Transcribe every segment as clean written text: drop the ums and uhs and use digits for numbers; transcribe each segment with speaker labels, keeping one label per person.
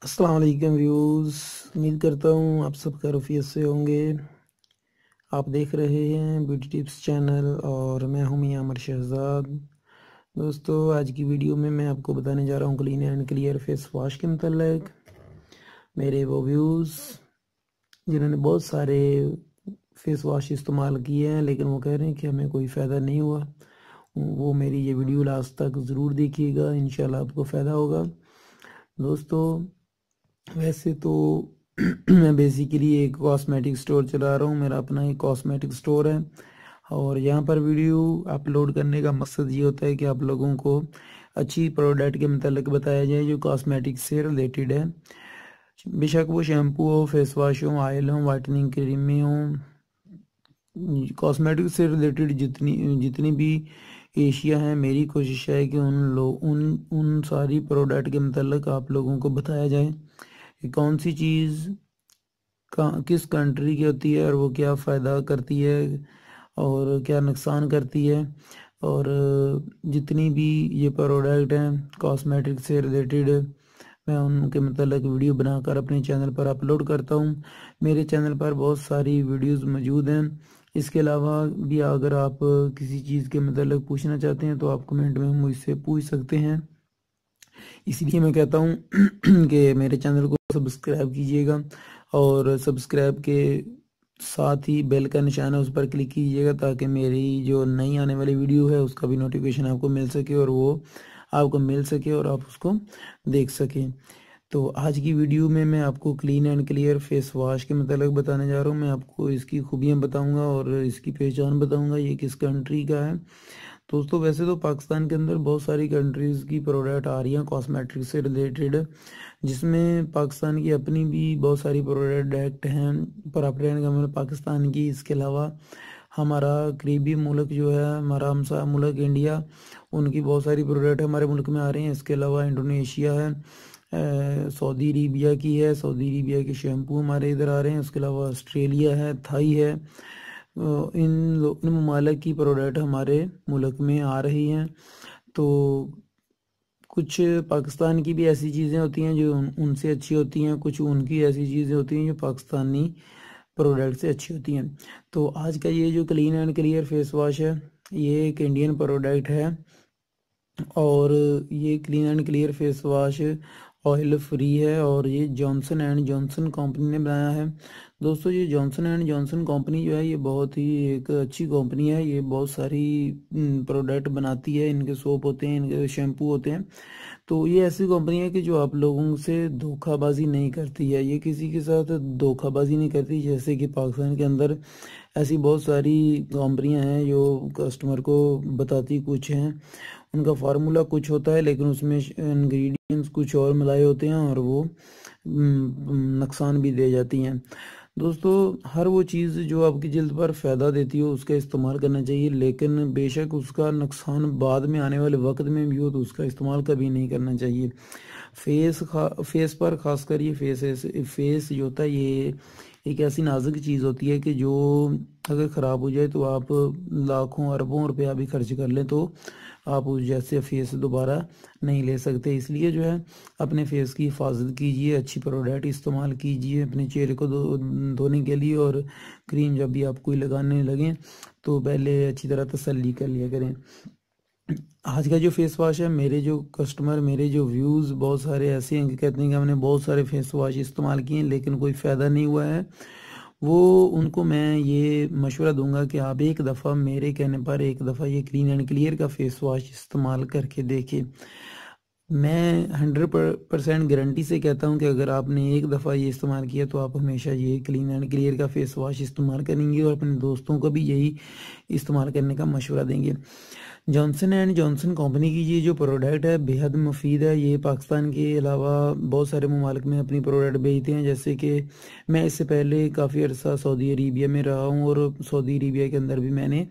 Speaker 1: अस्सलाम वालेकुम व्यूज़। उम्मीद करता हूँ आप सब खैरियत से होंगे। आप देख रहे हैं ब्यूटी टिप्स चैनल और मैं हूँ मियां अमर शहजाद। दोस्तों, आज की वीडियो में मैं आपको बताने जा रहा हूँ clean and clear face wash के मतलब। मेरे वो व्यूज़ जिन्होंने बहुत सारे फेस वॉश इस्तेमाल किए हैं लेकिन वो कह रहे हैं कि हमें कोई फ़ायदा नहीं हुआ, वो मेरी ये वीडियो लास्ट तक ज़रूर देखिएगा, इंशाल्लाह आपको फ़ायदा होगा। दोस्तों, वैसे तो मैं बेसिकली एक कॉस्मेटिक स्टोर चला रहा हूँ, मेरा अपना एक कॉस्मेटिक स्टोर है और यहाँ पर वीडियो अपलोड करने का मकसद ये होता है कि आप लोगों को अच्छी प्रोडक्ट के मतलब बताया जाए जो कॉस्मेटिक से रिलेटेड है। बेशक वो शैम्पू हो, फेस वॉश हो, ऑयल हो, वाइटनिंग क्रीमें हो, कॉस्मेटिक से रिलेटेड जितनी जितनी भी एशिया हैं, मेरी कोशिश है कि उन सारी प्रोडक्ट के मतलब आप लोगों को बताया जाए कि कौन सी चीज़ किस कंट्री की होती है और वो क्या फ़ायदा करती है और क्या नुकसान करती है। और जितनी भी ये प्रोडक्ट हैं कॉस्मेटिक से रिलेटेड, मैं उनके मतलब वीडियो बनाकर अपने चैनल पर अपलोड करता हूँ। मेरे चैनल पर बहुत सारी वीडियोस मौजूद हैं। इसके अलावा भी अगर आप किसी चीज़ के मतलब पूछना चाहते हैं तो आप कमेंट में मुझसे पूछ सकते हैं। इसलिए मैं कहता हूँ कि मेरे चैनल को सब्सक्राइब कीजिएगा और सब्सक्राइब के साथ ही बेल का निशान है उस पर क्लिक कीजिएगा ताकि मेरी जो नई आने वाली वीडियो है उसका भी नोटिफिकेशन आपको मिल सके और वो आपको मिल सके और आप उसको देख सकें। तो आज की वीडियो में मैं आपको clean and clear face wash के मतलब बताने जा रहा हूँ। मैं आपको इसकी खूबियाँ बताऊँगा और इसकी पहचान बताऊँगा ये किस कंट्री का है। दोस्तों, वैसे तो पाकिस्तान के अंदर बहुत सारी कंट्रीज़ की प्रोडक्ट आ रही हैं कॉस्मेटिक से रिलेटेड, जिसमें पाकिस्तान की अपनी भी बहुत सारी प्रोडक्ट हैं। पर आप रहने का मतलब पाकिस्तान की, इसके अलावा हमारा करीबी मुल्क जो है, हमारा हमसा मुल्क इंडिया, उनकी बहुत सारी प्रोडक्ट हमारे मुल्क में आ रही हैं। इसके अलावा इंडोनेशिया है, सऊदी अरेबिया की है, सऊदी अरेबिया के शैम्पू हमारे इधर आ रहे हैं। उसके अलावा ऑस्ट्रेलिया है, थाई है। इन ममालिक की प्रोडक्ट हमारे मुल्क में आ रही हैं। तो कुछ पाकिस्तान की भी ऐसी चीज़ें होती हैं जो उनसे अच्छी होती हैं, कुछ उनकी ऐसी चीज़ें होती हैं जो पाकिस्तानी प्रोडक्ट से अच्छी होती हैं। तो आज का ये जो clean and clear face wash है, ये एक इंडियन प्रोडक्ट है और ये clean and clear face wash oil free है और ये जॉनसन एंड जॉनसन कंपनी ने बनाया है। दोस्तों, ये जॉनसन एंड जॉनसन कंपनी जो है ये बहुत ही एक अच्छी कंपनी है। ये बहुत सारी प्रोडक्ट बनाती है, इनके सोप होते हैं, इनके शैम्पू होते हैं। तो ये ऐसी कंपनी है कि जो आप लोगों से धोखाबाजी नहीं करती है, ये किसी के साथ धोखाबाजी नहीं करती। जैसे कि पाकिस्तान के अंदर ऐसी बहुत सारी कंपनियां हैं जो कस्टमर को बताती कुछ हैं, उनका फार्मूला कुछ होता है लेकिन उसमें इंग्रेडिएंट्स कुछ और मिलाए होते हैं और वो नुकसान भी दे जाती हैं। दोस्तों, हर वो चीज़ जो आपकी जल्द पर फ़ायदा देती हो उसका इस्तेमाल करना चाहिए, लेकिन बेशक उसका नुकसान बाद में आने वाले वक्त में भी हो तो उसका इस्तेमाल कभी नहीं करना चाहिए। फेस पर खासकर ये फेस जो होता है ये एक ऐसी नाजुक चीज़ होती है कि जो अगर ख़राब हो जाए तो आप लाखों अरबों रुपया भी खर्च कर लें तो आप उस जैसे फेस दोबारा नहीं ले सकते। इसलिए जो है अपने फेस की हिफाजत कीजिए, अच्छी प्रोडक्ट इस्तेमाल कीजिए अपने चेहरे को धोने के लिए, और क्रीम जब भी आप कोई लगाने लगें तो पहले अच्छी तरह तसल्ली कर लिया करें। आज का जो फेस वॉश है, मेरे जो कस्टमर, मेरे जो व्यूज़ बहुत सारे ऐसे हैं कि कहते हैं कि हमने बहुत सारे फेस वॉश इस्तेमाल किए हैं लेकिन कोई फ़ायदा नहीं हुआ है। वो उनको मैं ये मशवरा दूंगा कि आप एक दफ़ा मेरे कहने पर एक दफ़ा ये क्लीन एंड क्लियर का फेस वॉश इस्तेमाल करके देखें। मैं 100% गारंटी से कहता हूँ कि अगर आपने एक दफ़ा ये इस्तेमाल किया तो आप हमेशा ये क्लीन एंड क्लियर का फेस वॉश इस्तेमाल करेंगे और अपने दोस्तों को भी यही इस्तेमाल करने का मशवरा देंगे। जॉनसन एंड जॉनसन कंपनी की ये जो प्रोडक्ट है बेहद मुफीद है। ये पाकिस्तान के अलावा बहुत सारे ममालिक में अपनी प्रोडक्ट बेचते हैं। जैसे कि मैं इससे पहले काफ़ी अर्सा सऊदी अरेबिया में रहा हूँ और सऊदी अरेबिया के अंदर भी मैंने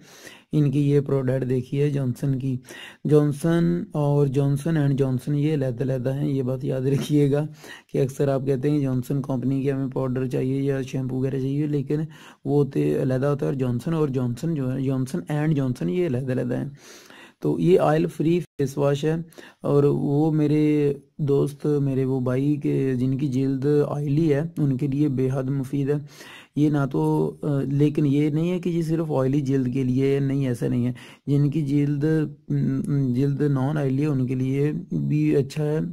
Speaker 1: इनकी ये प्रोडक्ट देखी है जॉनसन की। जॉनसन और जॉनसन एंड जॉनसन ये अलग-अलग हैं, ये बात याद रखिएगा कि अक्सर आप कहते हैं जॉनसन कंपनी की हमें पाउडर चाहिए या शैम्पू वगैरह चाहिए, लेकिन वो तो अलग होता है और जॉनसन जो है, जॉनसन एंड जॉनसन ये अलग-अलग हैं। तो ये ऑयल फ्री फेस वॉश है। और वो मेरे दोस्त, मेरे वो भाई के जिनकी जल्द ऑयली है, उनके लिए बेहद मुफीद है ये। ना तो लेकिन ये नहीं है कि ये सिर्फ ऑयली जल्द के लिए है, नहीं ऐसा नहीं है। जिनकी जल्द नॉन ऑयली है उनके लिए भी अच्छा है।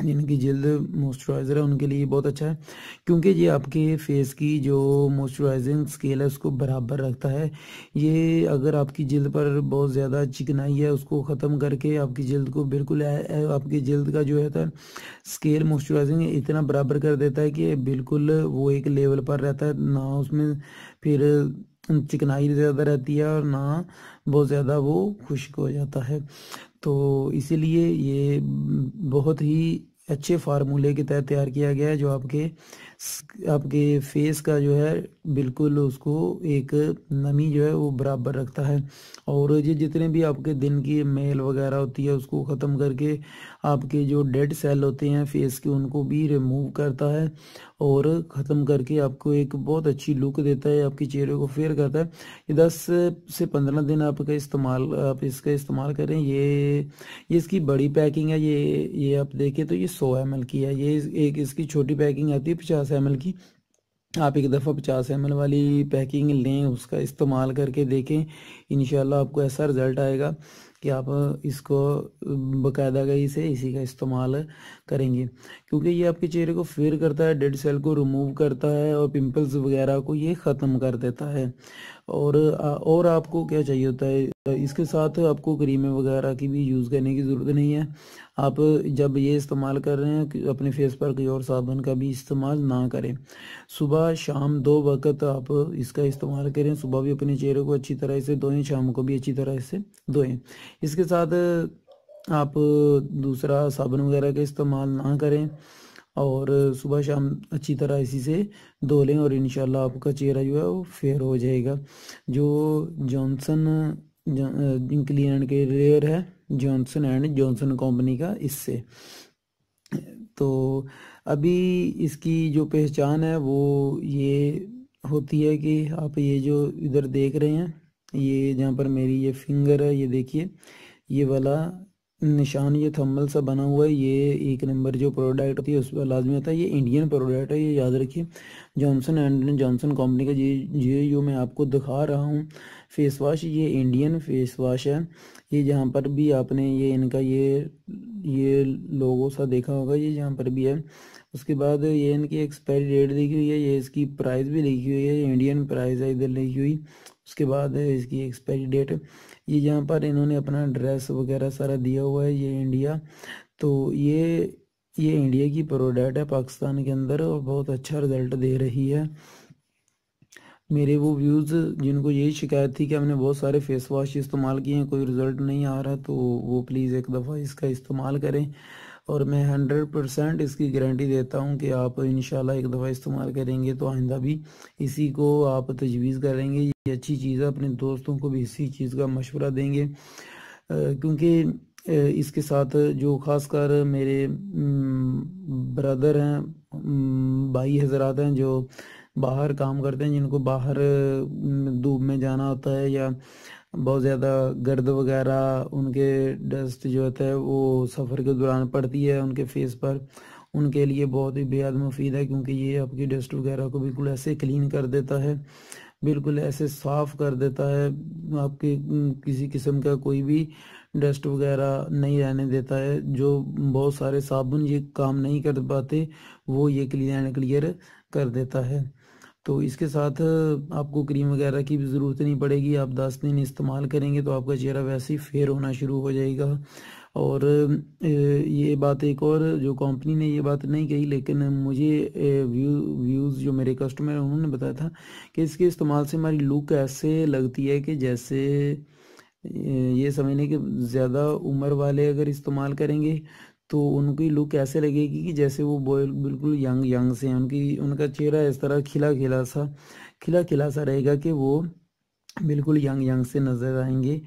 Speaker 1: जिनकी जल्द मॉइस्चराइज़र है उनके लिए बहुत अच्छा है, क्योंकि ये आपके फेस की जो मॉइस्चराइजिंग स्केल है उसको बराबर रखता है। ये अगर आपकी जल्द पर बहुत ज़्यादा चिकनाई है उसको ख़त्म करके आपकी जल्द को बिल्कुल आपकी जल्द का जो है था स्केल मॉइस्चराइजिंग इतना बराबर कर देता है कि बिल्कुल वो एक लेवल पर रहता है, ना उसमें फिर चिकनाई ज़्यादा रहती है और ना बहुत ज़्यादा वो खुश्क हो जाता है। तो इसीलिए ये बहुत ही अच्छे फार्मूले के तहत तैयार किया गया है, जो आपके फेस का जो है बिल्कुल उसको एक नमी जो है वो बराबर रखता है। और ये जितने भी आपके दिन की मेल वगैरह होती है उसको ख़त्म करके आपके जो डेड सेल होते हैं फेस के उनको भी रिमूव करता है, और ख़त्म करके आपको एक बहुत अच्छी लुक देता है, आपके चेहरे को फेयर करता है। ये 10 से 15 दिन आप इसका इस्तेमाल करें। ये इसकी बड़ी पैकिंग है, ये आप देखें तो ये 100 ml की है। ये एक इसकी छोटी पैकिंग आती है 50 ml की। आप एक दफ़ा 50 ml वाली पैकिंग लें, उसका इस्तेमाल करके देखें, इंशाल्लाह आपको ऐसा रिज़ल्ट आएगा कि आप इसको बाकायदगी से इसी का इस्तेमाल करेंगे, क्योंकि ये आपके चेहरे को फेयर करता है, डेड सेल को रिमूव करता है और पिंपल्स वगैरह को ये ख़त्म कर देता है। और आपको क्या चाहिए होता है, इसके साथ आपको क्रीमें वगैरह की भी यूज़ करने की ज़रूरत नहीं है। आप जब ये इस्तेमाल कर रहे हैं कि अपने फेस पर कोई और साबुन का भी इस्तेमाल ना करें। सुबह शाम 2 वक्त आप इसका इस्तेमाल करें, सुबह भी अपने चेहरे को अच्छी तरह से धोएं, शाम को भी अच्छी तरह से धोएं। इसके साथ आप दूसरा साबुन वगैरह का इस्तेमाल ना करें, और सुबह शाम अच्छी तरह इसी से धो लें, और इंशाल्लाह आपका चेहरा जो है वो फेयर हो जाएगा। जो जॉनसन क्लीन के रेयर है, जॉनसन एंड जॉनसन कंपनी का, इससे। तो अभी इसकी जो पहचान है वो ये होती है कि आप ये जो इधर देख रहे हैं, ये जहाँ पर मेरी ये फिंगर है, ये देखिए ये वाला निशान, ये थंबल सा बना हुआ है, ये 1 नंबर जो प्रोडक्ट होती है उस पर लाजमी होता है। ये इंडियन प्रोडक्ट है, ये याद रखिए। जॉनसन एंड जॉनसन कंपनी का ये जो मैं आपको दिखा रहा हूँ फेस वॉश, ये इंडियन फेस वॉश है। ये जहाँ पर भी आपने ये इनका ये लोगो सा देखा होगा, ये जहाँ पर भी है। उसके बाद ये इनकी एक्सपायरी डेट लिखी हुई है, ये इसकी प्राइस भी लिखी हुई है, ये इंडियन प्राइस है इधर लिखी हुई। उसके बाद इसकी एक्सपायरी डेट, ये जहाँ पर इन्होंने अपना ड्रेस वगैरह सारा दिया हुआ है, ये इंडिया। तो ये इंडिया की प्रोडक्ट है पाकिस्तान के अंदर, और बहुत अच्छा रिजल्ट दे रही है। मेरे वो व्यूज़ जिनको यही शिकायत थी कि हमने बहुत सारे फेस वॉश इस्तेमाल किए हैं, कोई रिज़ल्ट नहीं आ रहा, तो वो प्लीज़ एक दफ़ा इसका इस्तेमाल करें। और मैं 100% इसकी गारंटी देता हूँ कि आप इंशाल्लाह एक दफ़ा इस्तेमाल करेंगे तो आइंदा भी इसी को आप तजवीज़ करेंगे। ये अच्छी चीज़ है, अपने दोस्तों को भी इसी चीज़ का मशवरा देंगे, क्योंकि इसके साथ जो ख़ासकर मेरे ब्रदर हैं, भाई हजरात हैं जो बाहर काम करते हैं, जिनको बाहर धूप में जाना होता है, या बहुत ज़्यादा गर्द वगैरह उनके डस्ट जो होता है वो सफ़र के दौरान पड़ती है उनके फेस पर, उनके लिए बहुत ही बेहद मुफीद है, क्योंकि ये आपकी डस्ट वगैरह को बिल्कुल ऐसे क्लीन कर देता है, बिल्कुल ऐसे साफ़ कर देता है, आपके किसी किस्म का कोई भी डस्ट वगैरह नहीं रहने देता है। जो बहुत सारे साबुन ये काम नहीं कर पाते, वो ये क्लीन एंड क्लियर कर देता है। तो इसके साथ आपको क्रीम वगैरह की भी ज़रूरत नहीं पड़ेगी, आप 10 दिन इस्तेमाल करेंगे तो आपका चेहरा वैसे ही फेयर होना शुरू हो जाएगा। और ये बात एक और, जो कंपनी ने ये बात नहीं कही, लेकिन मुझे व्यूज़ जो मेरे कस्टमर हैं उन्होंने बताया था कि इसके इस्तेमाल से हमारी लुक ऐसे लगती है कि जैसे ये समझने कि ज़्यादा उम्र वाले अगर इस्तेमाल करेंगे तो उनकी लुक ऐसे लगेगी कि जैसे वो बॉय बिल्कुल यंग यंग से हैं, उनका चेहरा इस तरह खिला खिला सा रहेगा कि वो बिल्कुल यंग यंग से नज़र आएंगे।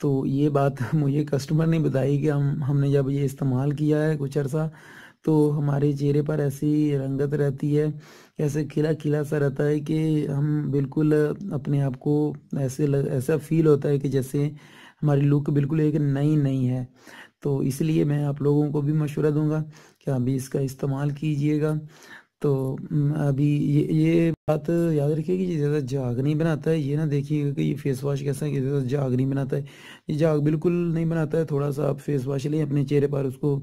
Speaker 1: तो ये बात मुझे कस्टमर ने बताई कि हमने जब ये इस्तेमाल किया है कुछ अर्सा, तो हमारे चेहरे पर ऐसी रंगत रहती है, ऐसे खिला खिला सा रहता है कि हम बिल्कुल अपने आप को ऐसा फील होता है कि जैसे हमारी लुक बिल्कुल एक नई नई है। तो इसलिए मैं आप लोगों को भी मशवरा दूंगा कि आप भी इसका इस्तेमाल कीजिएगा। तो अभी ये बात याद रखिए कि ज़्यादा झाग नहीं बनाता है। ये ना देखिएगा कि ये फेस वॉश कैसा है कि ज़्यादा झाग नहीं बनाता है। ये झाग बिल्कुल नहीं बनाता है। थोड़ा सा आप फेस वॉश लें, अपने चेहरे पर उसको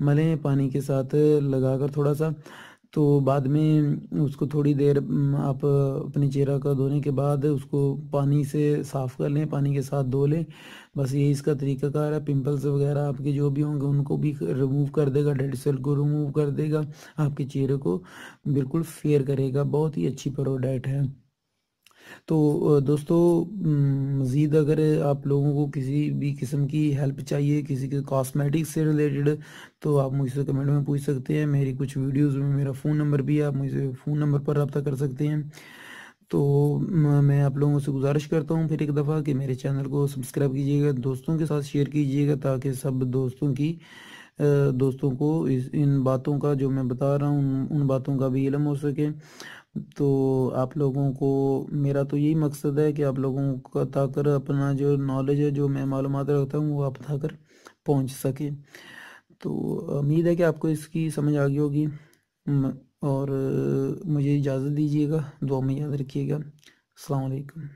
Speaker 1: मलें पानी के साथ लगाकर थोड़ा सा। तो बाद में उसको थोड़ी देर आप अपने चेहरा का धोने के बाद उसको पानी से साफ़ कर लें, पानी के साथ धो लें। बस यही इसका तरीकाकार है। पिंपल्स वगैरह आपके जो भी होंगे उनको भी रिमूव कर देगा, डेड सेल को रिमूव कर देगा, आपके चेहरे को बिल्कुल फेयर करेगा। बहुत ही अच्छी प्रोडक्ट है। तो दोस्तों, मज़ीद अगर आप लोगों को किसी भी किस्म की हेल्प चाहिए किसी के कॉस्मेटिक्स से रिलेटेड, तो आप मुझसे कमेंट में पूछ सकते हैं। मेरी कुछ वीडियोस में मेरा फ़ोन नंबर भी है, आप मुझसे फ़ोन नंबर पर रब्ता कर सकते हैं। तो मैं आप लोगों से गुजारिश करता हूँ फिर एक दफ़ा कि मेरे चैनल को सब्सक्राइब कीजिएगा, दोस्तों के साथ शेयर कीजिएगा, ताकि सब दोस्तों को इन बातों का जो मैं बता रहा हूँ उन बातों का भी इल्म हो सके। तो आप लोगों को मेरा तो यही मकसद है कि आप लोगों का ताकर अपना जो नॉलेज है, जो मैं मालूमात रखता हूँ, वो आप ताकर पहुँच सके। तो उम्मीद है कि आपको इसकी समझ आ गई होगी। और मुझे इजाज़त दीजिएगा, दुआ में याद रखिएगा। अस्सलाम वालेकुम।